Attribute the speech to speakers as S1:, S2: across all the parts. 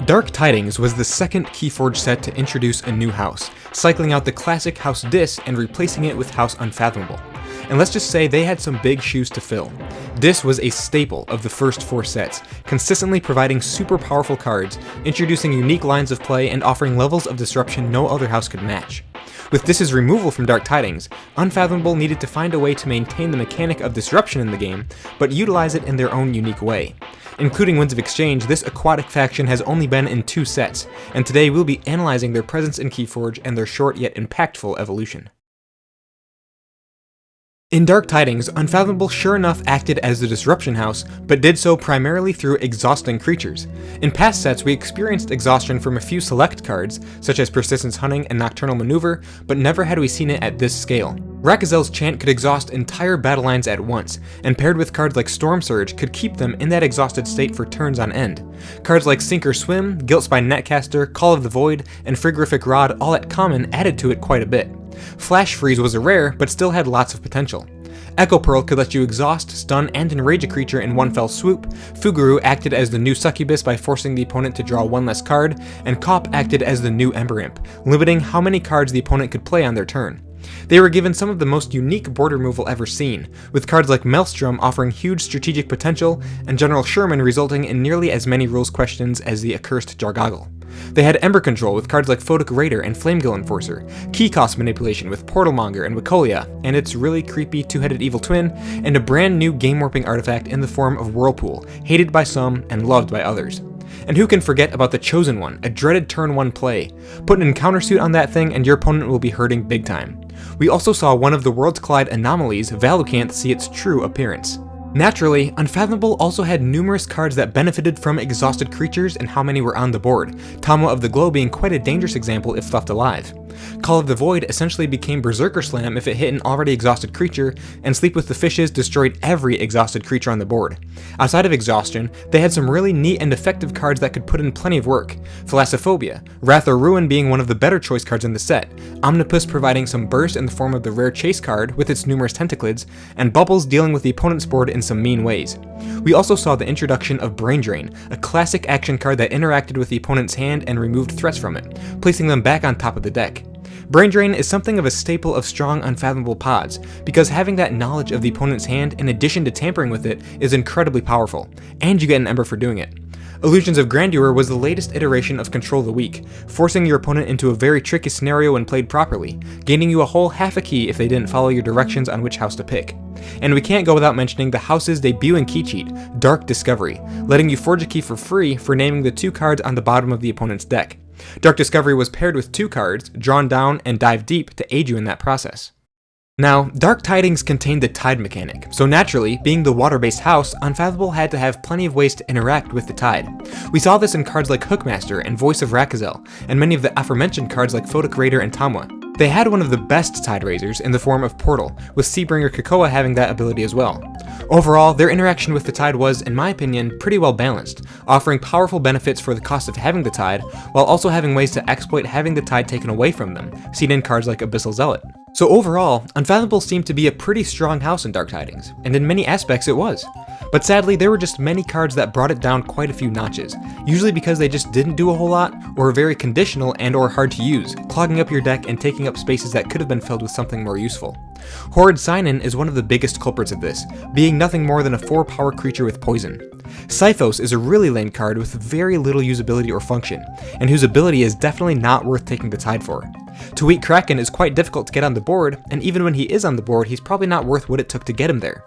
S1: Dark Tidings was the second KeyForge set to introduce a new house, cycling out the classic House Dis and replacing it with House Unfathomable. And let's just say they had some big shoes to fill. Dis was a staple of the first 4 sets, consistently providing super powerful cards, introducing unique lines of play, and offering levels of disruption no other house could match. With Dis's removal from Dark Tidings, Unfathomable needed to find a way to maintain the mechanic of disruption in the game, but utilize it in their own unique way. Including Winds of Exchange, this aquatic faction has only been in 2 sets, and today we'll be analyzing their presence in KeyForge and their short yet impactful evolution. In Dark Tidings, Unfathomable sure enough acted as the Disruption House, but did so primarily through exhausting creatures. In past sets, we experienced exhaustion from a few select cards, such as Persistence Hunting and Nocturnal Maneuver, but never had we seen it at this scale. Rakazel's Chant could exhaust entire battle lines at once, and paired with cards like Storm Surge could keep them in that exhausted state for turns on end. Cards like Sink or Swim, Guiltspine Netcaster, Call of the Void, and Frigorific Rod all at common added to it quite a bit. Flash Freeze was a rare, but still had lots of potential. Echo Pearl could let you exhaust, stun, and enrage a creature in one fell swoop, Fuguru acted as the new Succubus by forcing the opponent to draw 1 less card, and Cop acted as the new Ember Imp, limiting how many cards the opponent could play on their turn. They were given some of the most unique board removal ever seen, with cards like Maelstrom offering huge strategic potential, and General Sherman resulting in nearly as many rules questions as the accursed Jargoggle. They had Ember Control with cards like Photic Raider and Flamegill Enforcer, Key Cost Manipulation with Portalmonger and Wicolia, and its really creepy 2-headed evil twin, and a brand new game-warping artifact in the form of Whirlpool, hated by some and loved by others. And who can forget about the Chosen One, a dreaded turn 1 play. Put an encounter suit on that thing and your opponent will be hurting big time. We also saw one of the Worlds Collide anomalies, Valucanth, see its true appearance. Naturally, Unfathomable also had numerous cards that benefited from exhausted creatures and how many were on the board, Tamwa of the Glow being quite a dangerous example if left alive. Call of the Void essentially became Berserker Slam if it hit an already exhausted creature, and Sleep with the Fishes destroyed every exhausted creature on the board. Outside of exhaustion, they had some really neat and effective cards that could put in plenty of work, Thalassophobia, Wrath or Ruin being one of the better choice cards in the set, Omnipus providing some burst in the form of the rare Chase card with its numerous tentaclids, and Bubbles dealing with the opponent's board in some mean ways. We also saw the introduction of Brain Drain, a classic action card that interacted with the opponent's hand and removed threats from it, placing them back on top of the deck. Brain Drain is something of a staple of strong Unfathomable pods, because having that knowledge of the opponent's hand in addition to tampering with it is incredibly powerful, and you get an Ember for doing it. Illusions of Grandeur was the latest iteration of Control the Weak, forcing your opponent into a very tricky scenario when played properly, gaining you a whole half a key if they didn't follow your directions on which house to pick. And we can't go without mentioning the house's debuting key cheat, Dark Discovery, letting you forge a key for free for naming the 2 cards on the bottom of the opponent's deck. Dark Discovery was paired with 2 cards, Drawn Down and Dive Deep, to aid you in that process. Now, Dark Tidings contained the tide mechanic, so naturally, being the water-based house, Unfathomable had to have plenty of ways to interact with the tide. We saw this in cards like Hookmaster and Voice of Rakazel, and many of the aforementioned cards like Photic Raider and Tamwa. They had one of the best tide raisers in the form of Portal, with Seabringer Krakoa having that ability as well. Overall, their interaction with the tide was, in my opinion, pretty well balanced, offering powerful benefits for the cost of having the tide, while also having ways to exploit having the tide taken away from them, seen in cards like Abyssal Zealot. So overall, Unfathomable seemed to be a pretty strong house in Dark Tidings, and in many aspects it was. But sadly, there were just many cards that brought it down quite a few notches, usually because they just didn't do a whole lot, or were very conditional and or hard to use, clogging up your deck and taking up spaces that could have been filled with something more useful. Horrid Sign-In is one of the biggest culprits of this, being nothing more than a 4-power creature with poison. Scythos is a really lame card with very little usability or function, and whose ability is definitely not worth taking the tide for. Tweet Kraken is quite difficult to get on the board, and even when he is on the board, he's probably not worth what it took to get him there.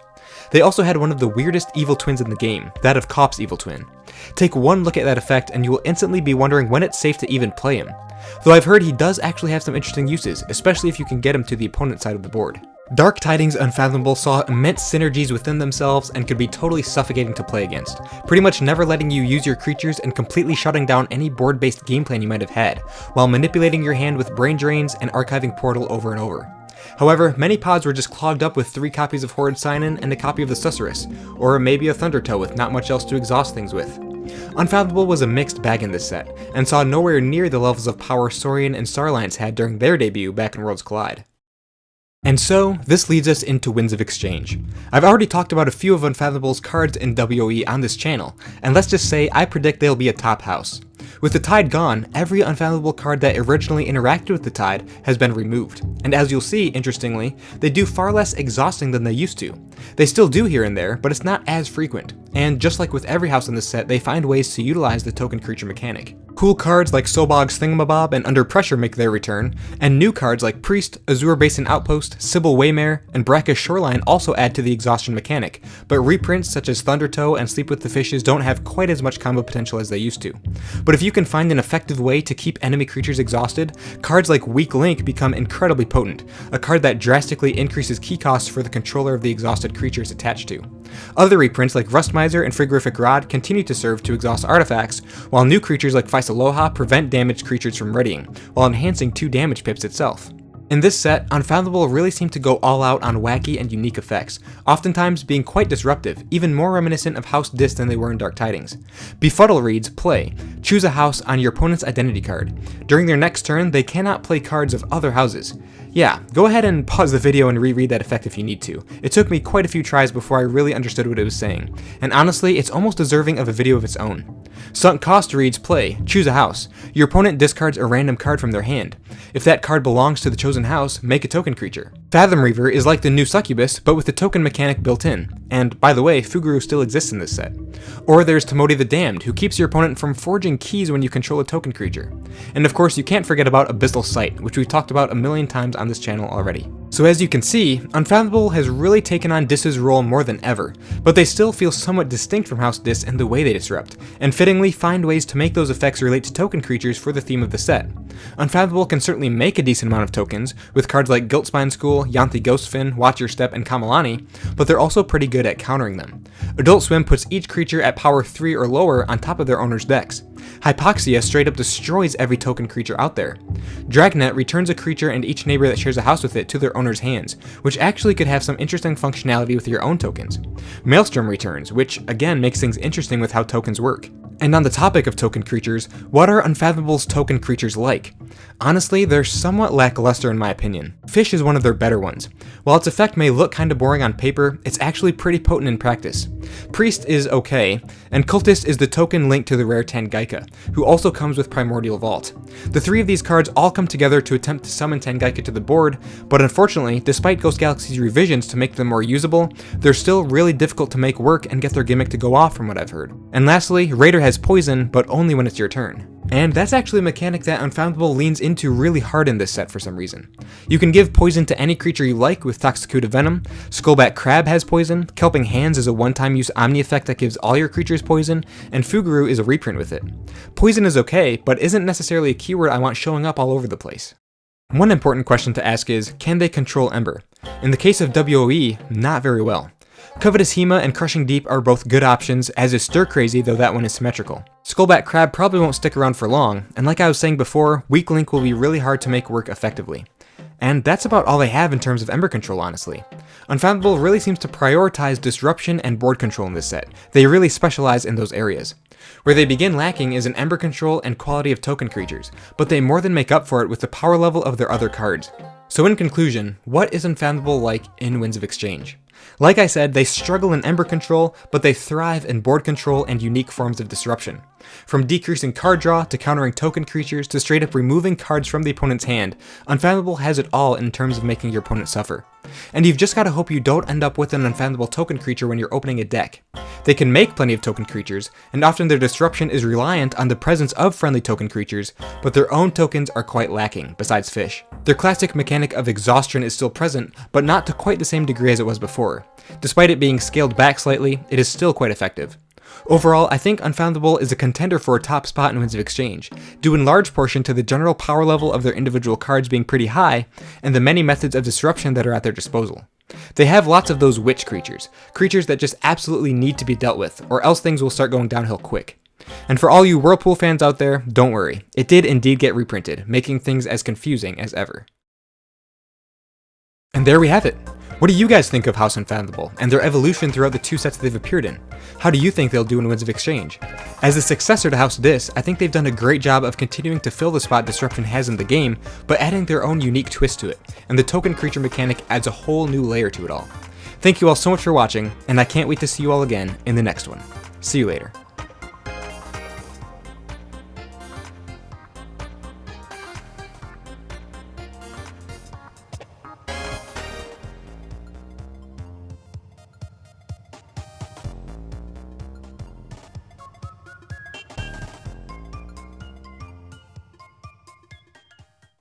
S1: They also had one of the weirdest evil twins in the game, that of Cop's evil twin. Take one look at that effect and you will instantly be wondering when it's safe to even play him. Though I've heard he does actually have some interesting uses, especially if you can get him to the opponent's side of the board. Dark Tidings Unfathomable saw immense synergies within themselves and could be totally suffocating to play against, pretty much never letting you use your creatures and completely shutting down any board-based game plan you might have had, while manipulating your hand with Brain Drains and archiving Portal over and over. However, many pods were just clogged up with 3 copies of Horrid Sign-In and a copy of the Susurrus, or maybe a Thundertoe with not much else to exhaust things with. Unfathomable was a mixed bag in this set, and saw nowhere near the levels of power Saurian and Starlines had during their debut back in Worlds Collide. And so, this leads us into Winds of Exchange. I've already talked about a few of Unfathomable's cards in WoE on this channel, and let's just say I predict they'll be a top house. With the Tide gone, every Unfathomable card that originally interacted with the Tide has been removed, and as you'll see, interestingly, they do far less exhausting than they used to. They still do here and there, but it's not as frequent, and just like with every house in this set, they find ways to utilize the token creature mechanic. Cool cards like Sobog's Thingamabob and Under Pressure make their return, and new cards like Priest, Azure Basin Outpost, Sybil Waymare, and Brackish Shoreline also add to the exhaustion mechanic, but reprints such as Thundertoe and Sleep with the Fishes don't have quite as much combo potential as they used to. But if you can find an effective way to keep enemy creatures exhausted, cards like Weak Link become incredibly potent, a card that drastically increases key costs for the controller of the exhausted creatures attached to. Other reprints like Rustmiser and Frigorific Rod continue to serve to exhaust artifacts, while new creatures like Faisaloha prevent damaged creatures from readying, while enhancing 2 damage pips itself. In this set, Unfathomable really seem to go all out on wacky and unique effects, oftentimes being quite disruptive, even more reminiscent of House Dis than they were in Dark Tidings. Befuddle reads, play. Choose a house on your opponent's identity card. During their next turn, they cannot play cards of other houses. Yeah, go ahead and pause the video and reread that effect if you need to. It took me quite a few tries before I really understood what it was saying, and honestly, it's almost deserving of a video of its own. Sunk Cost reads, play. Choose a house. Your opponent discards a random card from their hand. If that card belongs to the chosen house, make a token creature. Fathom Reaver is like the new Succubus, but with the token mechanic built in. And by the way, Fuguru still exists in this set. Or there's Tamodi the Damned, who keeps your opponent from forging keys when you control a token creature. And of course, you can't forget about Abyssal Sight, which we've talked about a million times on this channel already. So as you can see, Unfathomable has really taken on Dis's role more than ever, but they still feel somewhat distinct from House Dis in the way they disrupt, and fittingly find ways to make those effects relate to token creatures for the theme of the set. Unfathomable can certainly make a decent amount of tokens, with cards like Guiltspine School, Yanthi Ghostfin, Watch Your Step, and Kamalani, but they're also pretty good at countering them. Adult Swim puts each creature at power 3 or lower on top of their owner's decks. Hypoxia straight up destroys every token creature out there. Dragnet returns a creature and each neighbor that shares a house with it to their owner's hands, which actually could have some interesting functionality with your own tokens. Maelstrom returns, which again makes things interesting with how tokens work. And on the topic of token creatures, what are Unfathomable's token creatures like? Honestly, they're somewhat lackluster in my opinion. Fish is one of their better ones. While its effect may look kinda boring on paper, it's actually pretty potent in practice. Priest is okay, and Cultist is the token linked to the rare Tangaika, who also comes with Primordial Vault. The 3 of these cards all come together to attempt to summon Tangaika to the board, but unfortunately, despite Ghost Galaxy's revisions to make them more usable, they're still really difficult to make work and get their gimmick to go off from what I've heard. And lastly, Raider has poison, but only when it's your turn. And that's actually a mechanic that Unfathomable leans into really hard in this set for some reason. You can give poison to any creature you like with Toxicuda Venom, Skullback Crab has poison, Kelping Hands is a one-time use Omni effect that gives all your creatures poison, and Fuguru is a reprint with it. Poison is okay, but isn't necessarily a keyword I want showing up all over the place. One important question to ask is, can they control Ember? In the case of WoE, not very well. Covetous Hema and Crushing Deep are both good options, as is Stir Crazy, though that one is symmetrical. Skullback Crab probably won't stick around for long, and like I was saying before, Weak Link will be really hard to make work effectively. And that's about all they have in terms of Ember control, honestly. Unfathomable really seems to prioritize disruption and board control in this set. They really specialize in those areas. Where they begin lacking is in Ember control and quality of token creatures, but they more than make up for it with the power level of their other cards. So in conclusion, what is Unfathomable like in Winds of Exchange? Like I said, they struggle in Ember control, but they thrive in board control and unique forms of disruption. From decreasing card draw to countering token creatures to straight up removing cards from the opponent's hand, Unfathomable has it all in terms of making your opponent suffer. And you've just gotta hope you don't end up with an Unfathomable token creature when you're opening a deck. They can make plenty of token creatures, and often their disruption is reliant on the presence of friendly token creatures, but their own tokens are quite lacking, besides Fish. Their classic mechanic of exhaustion is still present, but not to quite the same degree as it was before. Despite it being scaled back slightly, it is still quite effective. Overall, I think Unfathomable is a contender for a top spot in Winds of Exchange, due in large portion to the general power level of their individual cards being pretty high, and the many methods of disruption that are at their disposal. They have lots of those witch creatures that just absolutely need to be dealt with, or else things will start going downhill quick. And for all you Whirlpool fans out there, don't worry, it did indeed get reprinted, making things as confusing as ever. And there we have it. What do you guys think of House Unfathomable and their evolution throughout the 2 sets they've appeared in? How do you think they'll do in Winds of Exchange? As a successor to House Dis, I think they've done a great job of continuing to fill the spot Disruption has in the game, but adding their own unique twist to it, and the token creature mechanic adds a whole new layer to it all. Thank you all so much for watching, and I can't wait to see you all again in the next one. See you later.